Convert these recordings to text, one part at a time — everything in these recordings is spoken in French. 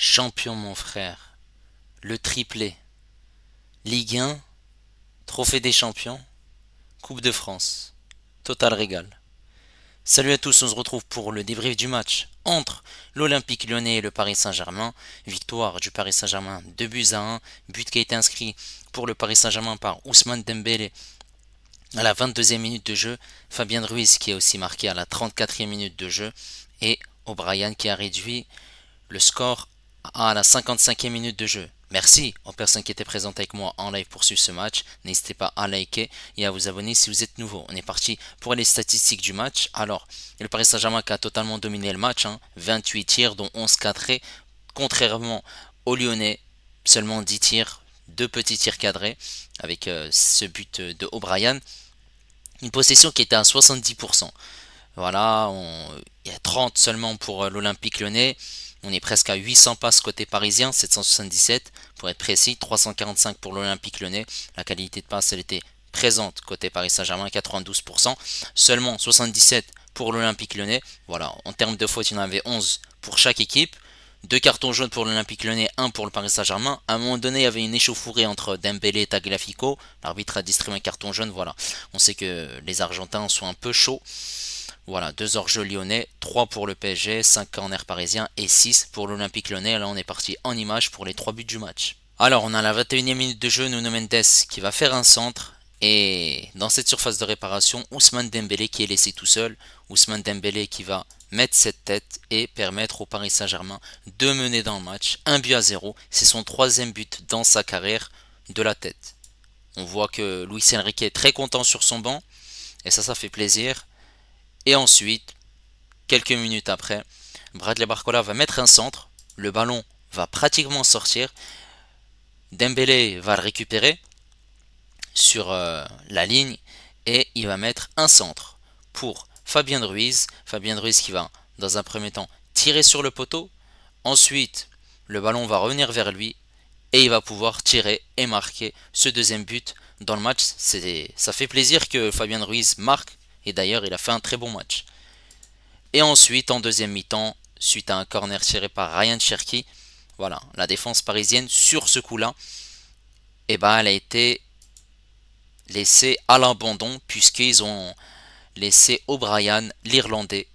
Champion, mon frère. Le triplé. Ligue 1, Trophée des champions, Coupe de France. Total régal. Salut à tous, on se retrouve pour le débrief du match entre l'Olympique Lyonnais et le Paris Saint-Germain. Victoire du Paris Saint-Germain 2 buts à 1. But qui a été inscrit pour le Paris Saint-Germain par Ousmane Dembélé à la 22e minute de jeu. Fabien Ruiz qui a aussi marqué à la 34e minute de jeu. Et O'Brien qui a réduit le score à la 55e minute de jeu. Merci aux personnes qui étaient présentes avec moi en live pour suivre ce match. N'hésitez pas à liker et à vous abonner si vous êtes nouveau. On est parti pour les statistiques du match. Alors, le Paris Saint-Germain qui a totalement dominé le match, 28 tirs dont 11 cadrés, contrairement aux Lyonnais, seulement 10 tirs, 2 petits tirs cadrés avec ce but de O'Brien. Une possession qui était à 70%. Voilà, il y a 30 seulement pour l'Olympique Lyonnais. On est presque à 800 passes côté parisien, 777 pour être précis, 345 pour l'Olympique Lyonnais. La qualité de passe, elle était présente côté Paris Saint-Germain, 92%. Seulement 77 pour l'Olympique Lyonnais. Voilà, en termes de fautes, il y en avait 11 pour chaque équipe. Deux cartons jaunes pour l'Olympique Lyonnais, un pour le Paris Saint-Germain. À un moment donné, il y avait une échauffourée entre Dembélé et Tagliafico. L'arbitre a distribué un carton jaune. Voilà, on sait que les Argentins sont un peu chauds. Voilà, 2 hors-jeu lyonnais, 3 pour le PSG, 5 corners parisiens et 6 pour l'Olympique lyonnais. Là, on est parti en image pour les 3 buts du match. Alors, on a la 21e minute de jeu, Nuno Mendes qui va faire un centre. Et dans cette surface de réparation, Ousmane Dembélé qui est laissé tout seul. Ousmane Dembélé qui va mettre cette tête et permettre au Paris Saint-Germain de mener dans le match 1 but à 0. C'est son 3e but dans sa carrière de la tête. On voit que Luis Enrique est très content sur son banc. Et ça fait plaisir. Et ensuite, quelques minutes après, Bradley Barcola va mettre un centre. Le ballon va pratiquement sortir. Dembélé va le récupérer sur la ligne et il va mettre un centre pour Fabien Ruiz. Fabien Ruiz qui va, dans un premier temps, tirer sur le poteau. Ensuite, le ballon va revenir vers lui et il va pouvoir tirer et marquer ce deuxième but dans le match. Ça fait plaisir que Fabien Ruiz marque et d'ailleurs il a fait un très bon match. Et ensuite, en deuxième mi-temps, suite à un corner tiré par Ryan Cherki, voilà, la défense parisienne sur ce coup-là, elle a été laissée à l'abandon puisqu'ils ont laissé O'Brien, l'Irlandais.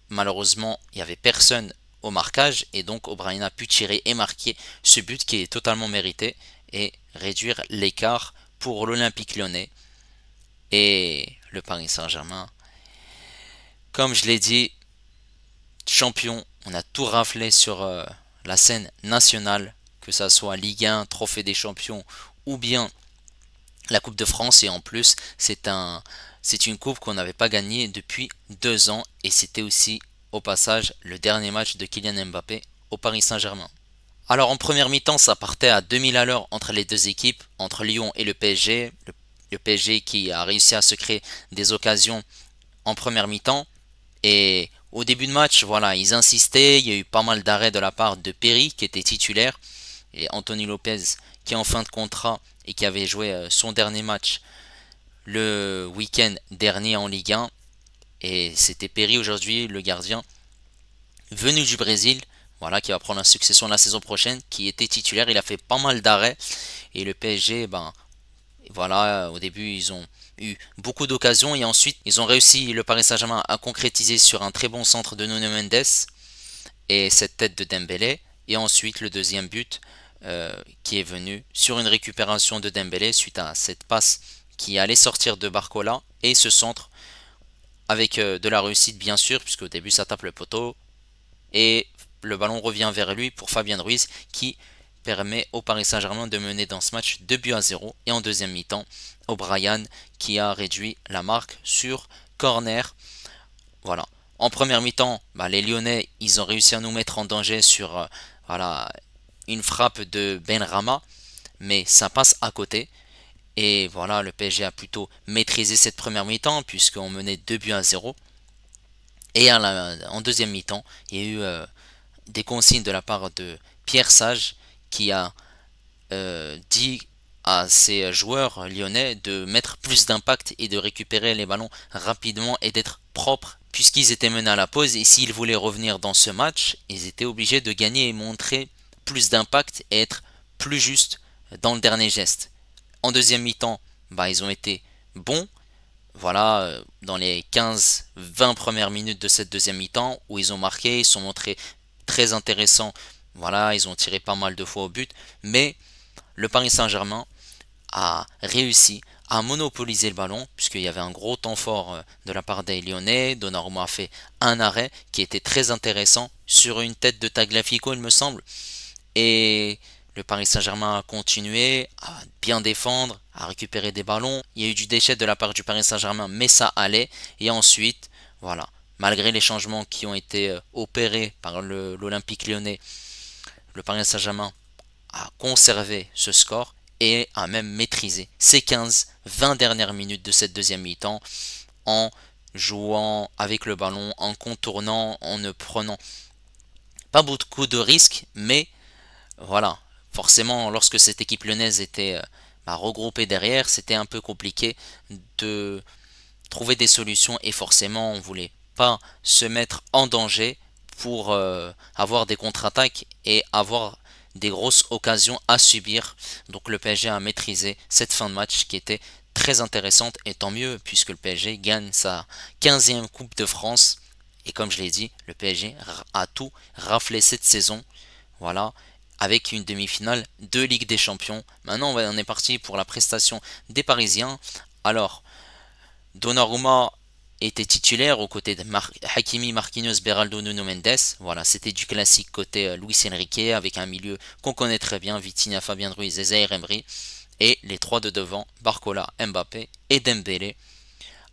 Malheureusement, il n'y avait personne au marquage et donc O'Brien a pu tirer et marquer ce but qui est totalement mérité et réduire l'écart pour l'Olympique Lyonnais et le Paris Saint-Germain. Comme je l'ai dit, champion, on a tout raflé sur la scène nationale, que ça soit Ligue 1, Trophée des champions ou bien la Coupe de France. Et en plus, c'est une coupe qu'on n'avait pas gagnée depuis 2 ans et c'était aussi au passage le dernier match de Kylian Mbappé au Paris Saint-Germain. Alors en première mi-temps, ça partait à 2000 à l'heure entre les deux équipes, entre Lyon et le PSG. Le PSG qui a réussi à se créer des occasions en première mi-temps. Et au début de match, voilà, ils insistaient. Il y a eu pas mal d'arrêts de la part de Perry, qui était titulaire, et Anthony Lopez, qui est en fin de contrat et qui avait joué son dernier match le week-end dernier en Ligue 1. Et c'était Perry aujourd'hui, le gardien, venu du Brésil, voilà, qui va prendre la succession la saison prochaine, qui était titulaire. Il a fait pas mal d'arrêts. Et le PSG, voilà, au début, ils ont eu beaucoup d'occasions et ensuite, ils ont réussi, le Paris Saint-Germain, à concrétiser sur un très bon centre de Nuno Mendes et cette tête de Dembélé. Et ensuite, le deuxième but qui est venu sur une récupération de Dembélé suite à cette passe qui allait sortir de Barcola et ce centre avec de la réussite, bien sûr, puisque au début, ça tape le poteau et le ballon revient vers lui pour Fabien Ruiz qui permet au Paris Saint-Germain de mener dans ce match 2 buts à 0. Et en deuxième mi-temps, O'Brien qui a réduit la marque sur corner. Voilà. En première mi-temps, les Lyonnais, ils ont réussi à nous mettre en danger sur voilà, une frappe de Benrahma, mais ça passe à côté. Et voilà, le PSG a plutôt maîtrisé cette première mi-temps puisqu'on menait 2 buts à 0. Et en deuxième mi-temps, il y a eu des consignes de la part de Pierre Sage qui a dit à ses joueurs lyonnais de mettre plus d'impact et de récupérer les ballons rapidement et d'être propre puisqu'ils étaient menés à la pause et s'ils voulaient revenir dans ce match, ils étaient obligés de gagner et montrer plus d'impact et être plus justes dans le dernier geste. En deuxième mi-temps, ils ont été bons. Voilà, dans les 15-20 premières minutes de cette deuxième mi-temps où ils ont marqué, ils se sont montrés très intéressants. Voilà, ils ont tiré pas mal de fois au but, mais le Paris Saint-Germain a réussi à monopoliser le ballon puisqu'il y avait un gros temps fort de la part des Lyonnais. Donnarumma a fait un arrêt qui était très intéressant sur une tête de Tagliafico, il me semble. Et le Paris Saint-Germain a continué à bien défendre, à récupérer des ballons. Il y a eu du déchet de la part du Paris Saint-Germain, mais ça allait. Et ensuite, voilà, malgré les changements qui ont été opérés par l'Olympique lyonnais, le Paris Saint-Germain a conservé ce score et a même maîtrisé ces 15-20 dernières minutes de cette deuxième mi-temps en jouant avec le ballon, en contournant, en ne prenant pas beaucoup de risques, mais voilà, forcément, lorsque cette équipe lyonnaise était regroupée derrière, c'était un peu compliqué de trouver des solutions et forcément, on voulait pas se mettre en danger pour avoir des contre-attaques et avoir des grosses occasions à subir. Donc le PSG a maîtrisé cette fin de match qui était très intéressante et tant mieux puisque le PSG gagne sa 15e Coupe de France. Et comme je l'ai dit, le PSG a tout raflé cette saison. Voilà, avec une demi-finale de Ligue des Champions. Maintenant, on est parti pour la prestation des Parisiens. Alors, Donnarumma était titulaire aux côtés de Hakimi, Marquinhos, Beraldo, Nuno Mendes. Voilà, c'était du classique côté Luis Enrique avec un milieu qu'on connaît très bien, Vitinha, Fabien Ruiz et Zaire Emery. Et les trois de devant, Barcola, Mbappé et Dembélé.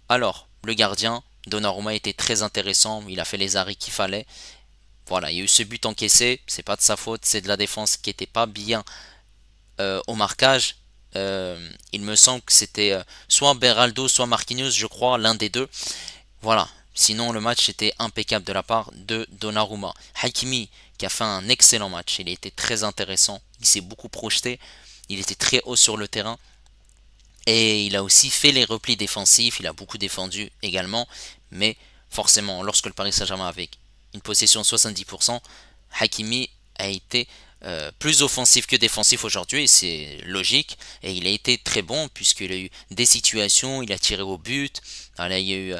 Alors, le gardien, Donnarumma était très intéressant, il a fait les arrêts qu'il fallait. Voilà, il y a eu ce but encaissé, c'est pas de sa faute, c'est de la défense qui était pas bien au marquage. Il me semble que c'était soit Beraldo, soit Marquinhos, je crois, l'un des deux. Voilà, sinon le match était impeccable de la part de Donnarumma. Hakimi qui a fait un excellent match, il a été très intéressant, il s'est beaucoup projeté, il était très haut sur le terrain. Et il a aussi fait les replis défensifs, il a beaucoup défendu également, mais forcément, lorsque le Paris Saint-Germain avait une possession de 70%, Hakimi a été plus offensif que défensif aujourd'hui, et c'est logique, et il a été très bon puisqu'il a eu des situations, il a tiré au but, voilà, il y a eu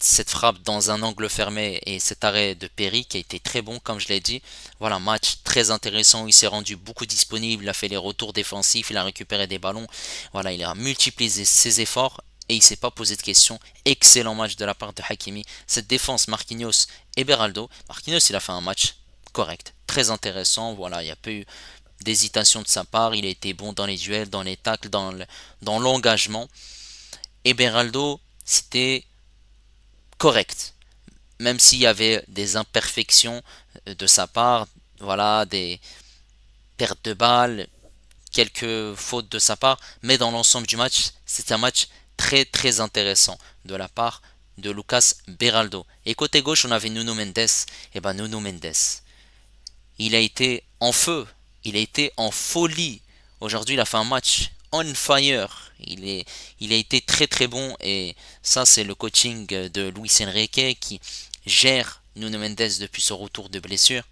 cette frappe dans un angle fermé et cet arrêt de Perry qui a été très bon comme je l'ai dit. Voilà, match très intéressant, il s'est rendu beaucoup disponible, il a fait les retours défensifs, il a récupéré des ballons. Voilà, il a multiplié ses efforts et il s'est pas posé de questions. Excellent match de la part de Hakimi. Cette défense Marquinhos et Beraldo. Marquinhos, il a fait un match correct, très intéressant. Voilà, il n'y a pas eu d'hésitation de sa part, il a été bon dans les duels, dans les tacles, dans l'engagement. Et Beraldo, c'était correct, même s'il y avait des imperfections de sa part, voilà, des pertes de balles, quelques fautes de sa part, mais dans l'ensemble du match, c'est un match très très intéressant de la part de Lucas Beraldo. Et côté gauche, on avait Nuno Mendes. Et ben Nuno Mendes, il a été en feu, il a été en folie. Aujourd'hui, il a fait un match on fire. Il a été très très bon et ça c'est le coaching de Luis Enrique qui gère Nuno Mendes depuis son retour de blessure.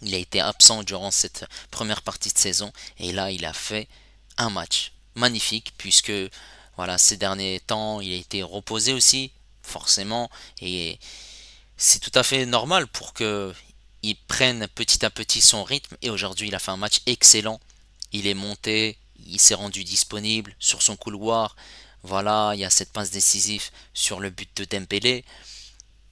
Il a été absent durant cette première partie de saison et là il a fait un match magnifique puisque voilà ces derniers temps il a été reposé aussi forcément et c'est tout à fait normal pour que il prenne petit à petit son rythme et aujourd'hui il a fait un match excellent. Il est monté, il s'est rendu disponible sur son couloir. Voilà, il y a cette passe décisive sur le but de Dembélé.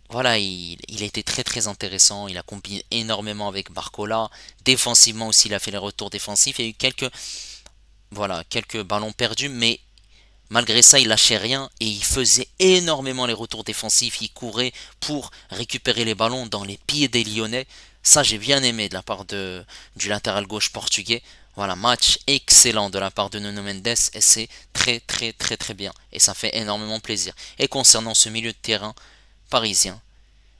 Voilà, il a été très très intéressant. Il a combiné énormément avec Barcola. Défensivement aussi, il a fait les retours défensifs. Il y a eu quelques ballons perdus, mais malgré ça, il lâchait rien et il faisait énormément les retours défensifs. Il courait pour récupérer les ballons dans les pieds des Lyonnais. Ça, j'ai bien aimé de la part du latéral gauche portugais. Voilà, match excellent de la part de Nuno Mendes et c'est très très très très bien. Et ça fait énormément plaisir. Et concernant ce milieu de terrain parisien,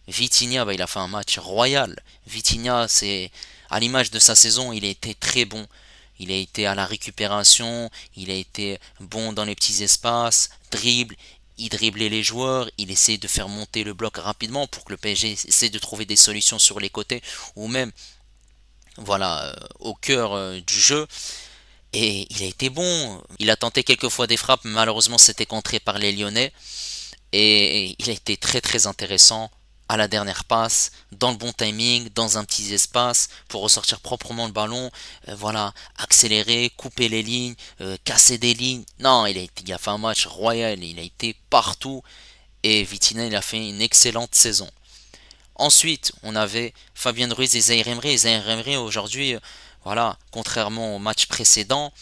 Vitinha, il a fait un match royal. Vitinha, c'est à l'image de sa saison, il a été très bon. Il a été à la récupération, il a été bon dans les petits espaces, dribble, il driblait les joueurs, il essayait de faire monter le bloc rapidement pour que le PSG essaie de trouver des solutions sur les côtés ou même au cœur du jeu. Et il a été bon. Il a tenté quelques fois des frappes, mais malheureusement c'était contré par les Lyonnais. Et il a été très très intéressant à la dernière passe, dans le bon timing, dans un petit espace, pour ressortir proprement le ballon, accélérer, couper les lignes, casser des lignes. Non, il a fait un match royal, il a été partout, et Vitinha, il a fait une excellente saison. Ensuite, on avait Fabien Ruiz et Zaïre Emery. Et Zaïre Emery, aujourd'hui, contrairement au match précédent,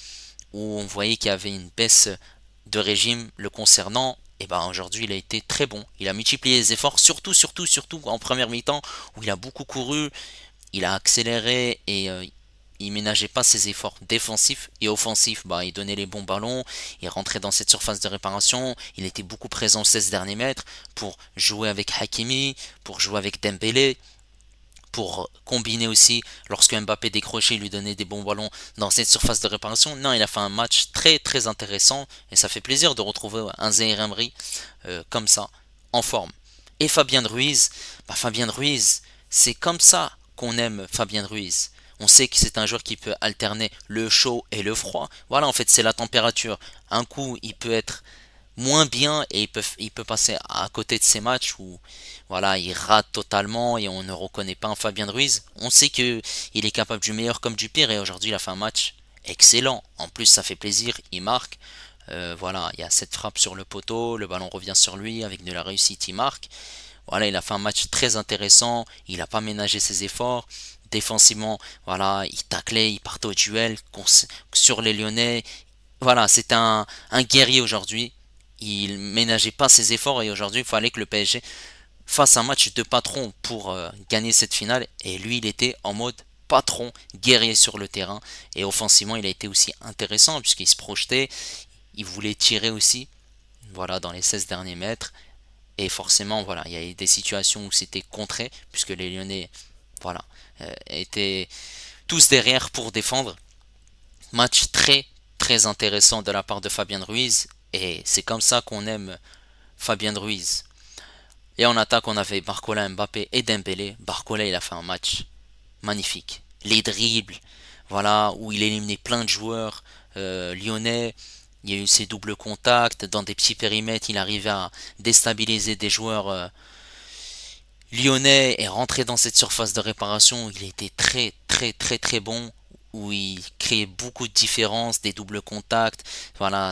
où on voyait qu'il y avait une baisse de régime le concernant, et ben aujourd'hui il a été très bon. Il a multiplié les efforts, surtout en première mi-temps où il a beaucoup couru, il a accéléré et il ménageait pas ses efforts défensifs et offensifs. Il donnait les bons ballons, il rentrait dans cette surface de réparation, il était beaucoup présent aux 16 derniers mètres pour jouer avec Hakimi, pour jouer avec Dembélé, pour combiner aussi lorsque Mbappé décrochait, il lui donnait des bons ballons dans cette surface de réparation. Non, il a fait un match très très intéressant et ça fait plaisir de retrouver un Zaïre Emery comme ça, en forme. Et Fabien Ruiz, c'est comme ça qu'on aime Fabien Ruiz. On sait que c'est un joueur qui peut alterner le chaud et le froid. Voilà, en fait, c'est la température. Un coup, il peut être moins bien et il peut passer à côté de ces matchs où il rate totalement et on ne reconnaît pas un Fabien Ruiz. On sait que il est capable du meilleur comme du pire et aujourd'hui il a fait un match excellent. En plus ça fait plaisir, il marque. Il y a cette frappe sur le poteau, le ballon revient sur lui avec de la réussite, il marque. Il a fait un match très intéressant, il n'a pas ménagé ses efforts. Défensivement, il taclait, il partait au duel sur les Lyonnais. C'est un guerrier aujourd'hui. Il ménageait pas ses efforts et aujourd'hui il fallait que le PSG fasse un match de patron pour gagner cette finale et lui il était en mode patron, guerrier sur le terrain et offensivement il a été aussi intéressant puisqu'il se projetait, il voulait tirer aussi dans les 16 derniers mètres et forcément il y a eu des situations où c'était contré puisque les Lyonnais étaient tous derrière pour défendre. Match très très intéressant de la part de Fabien Ruiz et c'est comme ça qu'on aime Fabien Ruiz. Et en attaque, on avait Barcola, Mbappé et Dembélé. Barcola, il a fait un match magnifique. Les dribbles, où il éliminait plein de joueurs lyonnais. Il y a eu ses doubles contacts. Dans des petits périmètres, il arrivait à déstabiliser des joueurs lyonnais et rentrer dans cette surface de réparation. Il était très, très, très, très bon. Où il créait beaucoup de différences, des doubles contacts.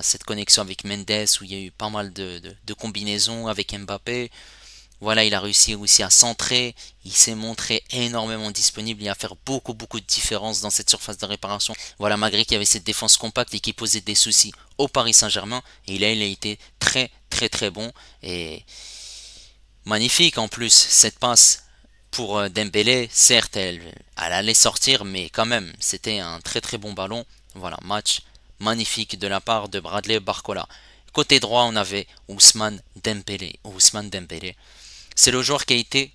Cette connexion avec Mendes, où il y a eu pas mal de combinaisons avec Mbappé. Il a réussi aussi à centrer, il s'est montré énormément disponible et à faire beaucoup de différence dans cette surface de réparation. Malgré qu'il y avait cette défense compacte et qui posait des soucis au Paris Saint-Germain, et là il a été très très très bon et magnifique en plus cette passe pour Dembélé. Certes, elle allait sortir, mais quand même, c'était un très très bon ballon. Match magnifique de la part de Bradley Barcola. Côté droit, on avait Ousmane Dembélé. C'est le joueur qui a été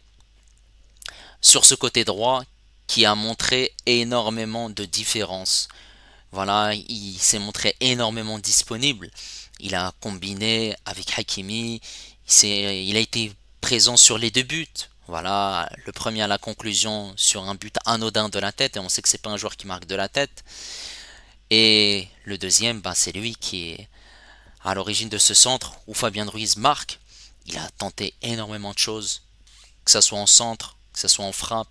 sur ce côté droit qui a montré énormément de différence. Il s'est montré énormément disponible. Il a combiné avec Hakimi. Il a été présent sur les deux buts. Le premier à la conclusion sur un but anodin de la tête. Et on sait que c'est pas un joueur qui marque de la tête. Et le deuxième, c'est lui qui est à l'origine de ce centre où Fabien Ruiz marque. Il a tenté énormément de choses, que ce soit en centre, que ce soit en frappe,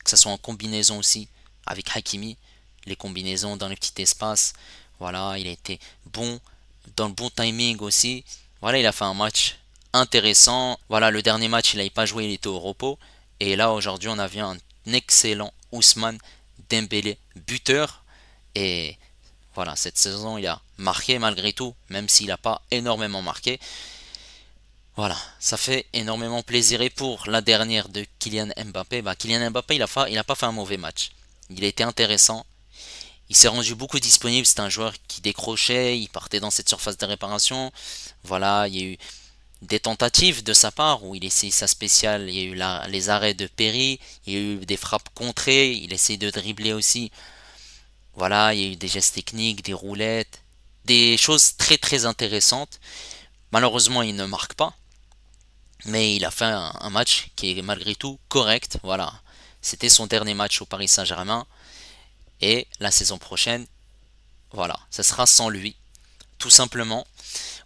que ce soit en combinaison aussi, avec Hakimi, les combinaisons dans les petits espaces. Il a été bon, dans le bon timing aussi. Il a fait un match intéressant. Le dernier match, il n'avait pas joué, il était au repos. Et là, aujourd'hui, on a vu un excellent Ousmane Dembélé, buteur. Et cette saison, il a marqué malgré tout, même s'il n'a pas énormément marqué. Ça fait énormément plaisir. Et pour la dernière de Kylian Mbappé, Kylian Mbappé, il a pas fait un mauvais match. Il a été intéressant. Il s'est rendu beaucoup disponible. C'est un joueur qui décrochait, il partait dans cette surface de réparation. Il y a eu des tentatives de sa part où il essayait sa spéciale. Il y a eu les arrêts de Perry, il y a eu des frappes contrées, il essayait de dribbler aussi. Il y a eu des gestes techniques, des roulettes, des choses très très intéressantes. Malheureusement, il ne marque pas, mais il a fait un match qui est malgré tout correct. Voilà, c'était son dernier match au Paris Saint-Germain et la saison prochaine, voilà, ce sera sans lui, tout simplement.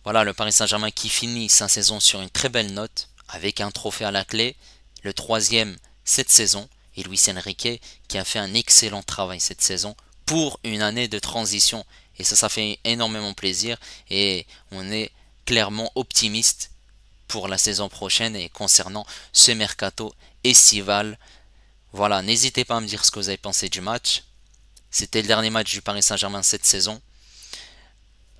Voilà, le Paris Saint-Germain qui finit sa saison sur une très belle note, avec un trophée à la clé, le troisième cette saison, et Luis Enrique qui a fait un excellent travail cette saison pour une année de transition. Et ça fait énormément plaisir et on est clairement optimiste pour la saison prochaine et concernant ce mercato estival. Voilà, n'hésitez pas à me dire ce que vous avez pensé du match. C'était le dernier match du Paris Saint-Germain cette saison.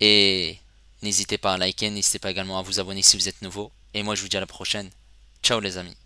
Et n'hésitez pas à liker, n'hésitez pas également à vous abonner si vous êtes nouveau. Et moi je vous dis à la prochaine. Ciao les amis.